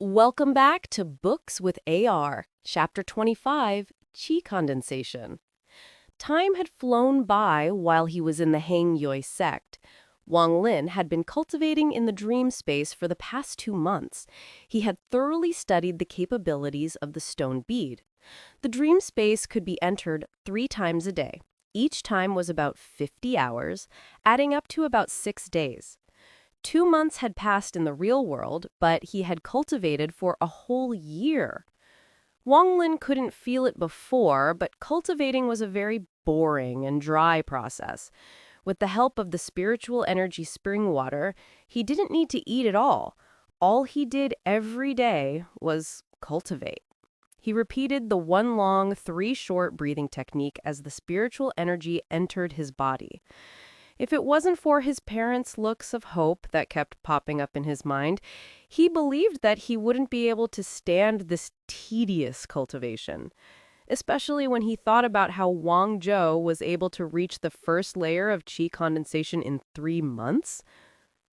Welcome back to Books with AR, Chapter 25, Qi Condensation. Time had flown by while he was in the Hang Yui sect. Wang Lin had been cultivating in the dream space for the past 2 months. He had thoroughly studied the capabilities of the stone bead. The dream space could be entered 3 times a day. Each time was about 50 hours, adding up to about 6 days. 2 months had passed in the real world, but he had cultivated for a whole year. Wang Lin couldn't feel it before, but cultivating was a very boring and dry process. With the help of the spiritual energy spring water, he didn't need to eat at all. All he did every day was cultivate. He repeated the 1 long, 3 short breathing technique as the spiritual energy entered his body. If it wasn't for his parents' looks of hope that kept popping up in his mind, he believed that he wouldn't be able to stand this tedious cultivation, especially when he thought about how Wang Zhou was able to reach the first layer of Qi condensation in 3 months.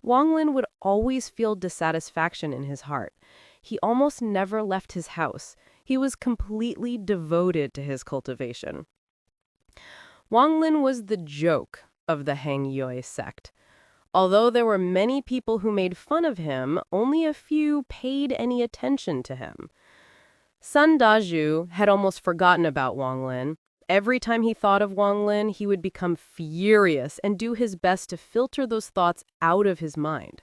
Wang Lin would always feel dissatisfaction in his heart. He almost never left his house. He was completely devoted to his cultivation. Wang Lin was the joke of the Hang Yui sect. Although there were many people who made fun of him, only a few paid any attention to him. Sun Dazhu had almost forgotten about Wang Lin. Every time he thought of Wang Lin, he would become furious and do his best to filter those thoughts out of his mind.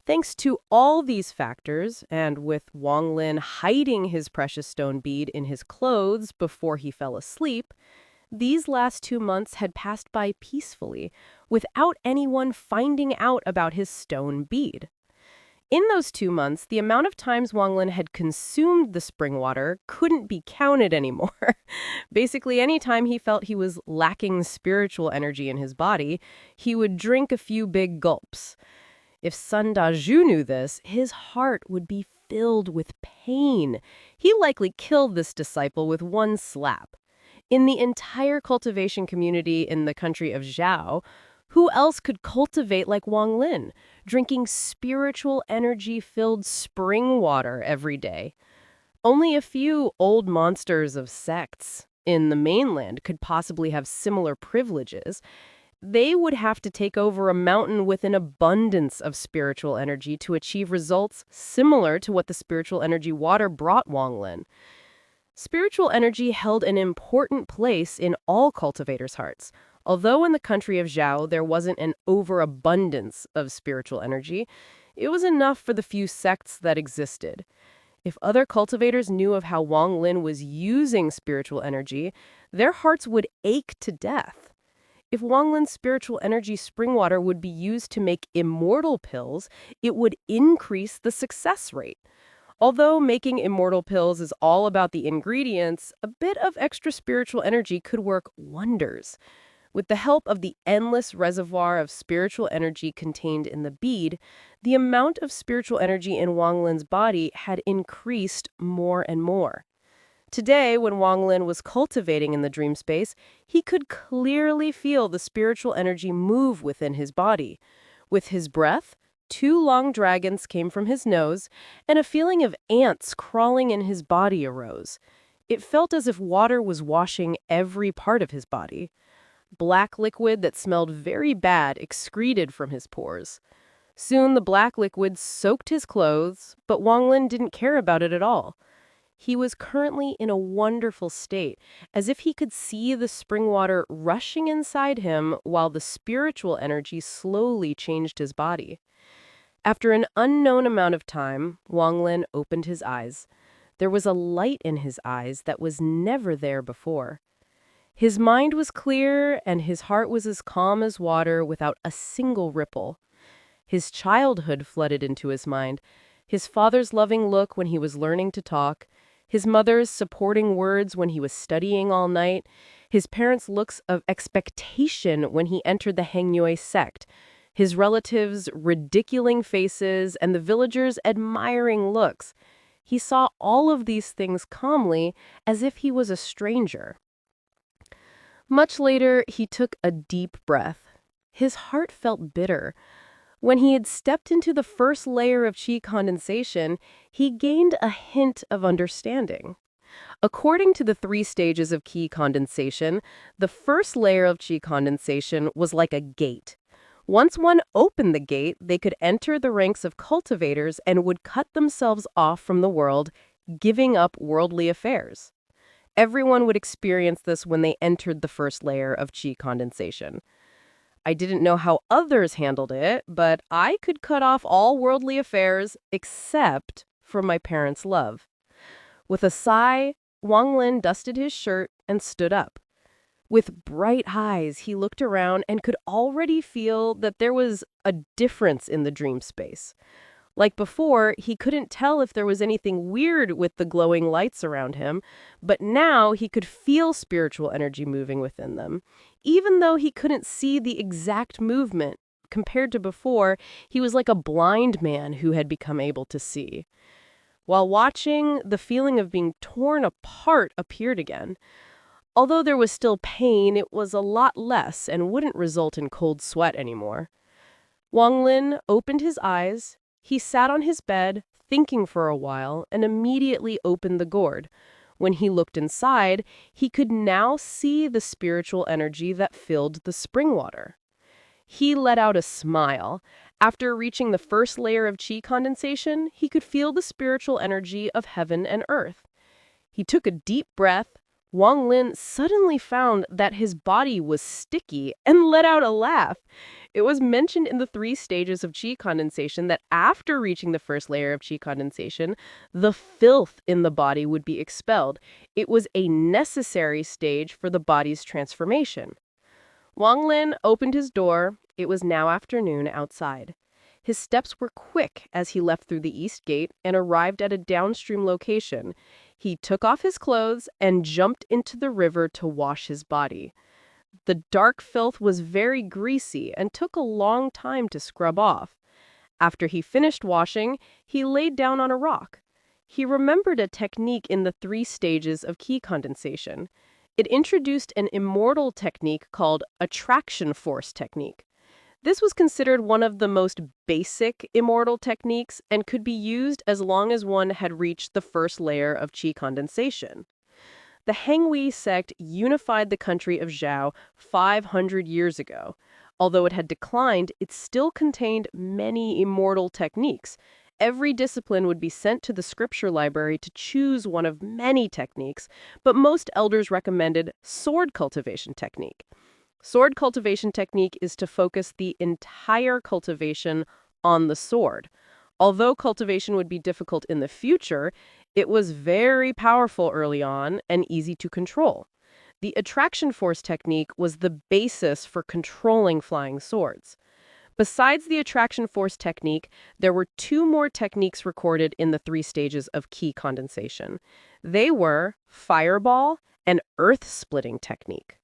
Thanks to all these factors, and with Wang Lin hiding his precious stone bead in his clothes before he fell asleep, these last 2 months had passed by peacefully, without anyone finding out about his stone bead. In those 2 months, the amount of times Wang Lin had consumed the spring water couldn't be counted anymore. Basically, any time he felt he was lacking spiritual energy in his body, he would drink a few big gulps. If Sun Dazhu knew this, his heart would be filled with pain. He likely killed this disciple with 1 slap. In the entire cultivation community in the country of Zhao, who else could cultivate like Wang Lin, drinking spiritual energy-filled spring water every day? Only a few old monsters of sects in the mainland could possibly have similar privileges. They would have to take over a mountain with an abundance of spiritual energy to achieve results similar to what the spiritual energy water brought Wang Lin. Spiritual energy held an important place in all cultivators' hearts. Although in the country of Zhao there wasn't an overabundance of spiritual energy, it was enough for the few sects that existed. If other cultivators knew of how Wang Lin was using spiritual energy, their hearts would ache to death. If Wang Lin's spiritual energy spring water would be used to make immortal pills, it would increase the success rate. Although making immortal pills is all about the ingredients, a bit of extra spiritual energy could work wonders. With the help of the endless reservoir of spiritual energy contained in the bead, the amount of spiritual energy in Wang Lin's body had increased more and more. Today, when Wang Lin was cultivating in the dream space, he could clearly feel the spiritual energy move within his body. With his breath, 2 long dragons came from his nose, and a feeling of ants crawling in his body arose. It felt as if water was washing every part of his body. Black liquid that smelled very bad excreted from his pores. Soon the black liquid soaked his clothes, but Wang Lin didn't care about it at all. He was currently in a wonderful state, as if he could see the spring water rushing inside him while the spiritual energy slowly changed his body. After an unknown amount of time, Wang Lin opened his eyes. There was a light in his eyes that was never there before. His mind was clear, and his heart was as calm as water without a single ripple. His childhood flooded into his mind, his father's loving look when he was learning to talk, his mother's supporting words when he was studying all night, his parents' looks of expectation when he entered the Hang Yui sect, his relatives' ridiculing faces, and the villagers' admiring looks. He saw all of these things calmly, as if he was a stranger. Much later, he took a deep breath. His heart felt bitter. When he had stepped into the first layer of Qi condensation, he gained a hint of understanding. According to the 3 stages of Qi condensation, the first layer of Qi condensation was like a gate. Once one opened the gate, they could enter the ranks of cultivators and would cut themselves off from the world, giving up worldly affairs. Everyone would experience this when they entered the first layer of Qi condensation. I didn't know how others handled it, but I could cut off all worldly affairs except for my parents' love. With a sigh, Wang Lin dusted his shirt and stood up. With bright eyes, he looked around and could already feel that there was a difference in the dream space. Like before, he couldn't tell if there was anything weird with the glowing lights around him, but now he could feel spiritual energy moving within them. Even though he couldn't see the exact movement, compared to before, he was like a blind man who had become able to see. While watching, the feeling of being torn apart appeared again. Although there was still pain, it was a lot less and wouldn't result in cold sweat anymore. Wang Lin opened his eyes. He sat on his bed, thinking for a while, and immediately opened the gourd. When he looked inside, he could now see the spiritual energy that filled the spring water. He let out a smile. After reaching the first layer of Qi condensation, he could feel the spiritual energy of heaven and earth. He took a deep breath. Wang Lin suddenly found that his body was sticky and let out a laugh. It was mentioned in the 3 stages of Qi condensation that after reaching the first layer of Qi condensation, the filth in the body would be expelled. It was a necessary stage for the body's transformation. Wang Lin opened his door. It was now afternoon outside. His steps were quick as he left through the east gate and arrived at a downstream location. He took off his clothes and jumped into the river to wash his body. The dark filth was very greasy and took a long time to scrub off. After he finished washing, he laid down on a rock. He remembered a technique in the 3 stages of Qi condensation. It introduced an immortal technique called attraction force technique. This was considered one of the most basic immortal techniques and could be used as long as one had reached the first layer of Qi condensation. The Henghui sect unified the country of Zhao 500 years ago. Although it had declined, it still contained many immortal techniques. Every discipline would be sent to the scripture library to choose one of many techniques, but most elders recommended sword cultivation technique. Sword cultivation technique is to focus the entire cultivation on the sword. Although cultivation would be difficult in the future, it was very powerful early on and easy to control. The attraction force technique was the basis for controlling flying swords. Besides the attraction force technique, there were 2 more techniques recorded in the 3 stages of Qi condensation. They were fireball and earth-splitting technique.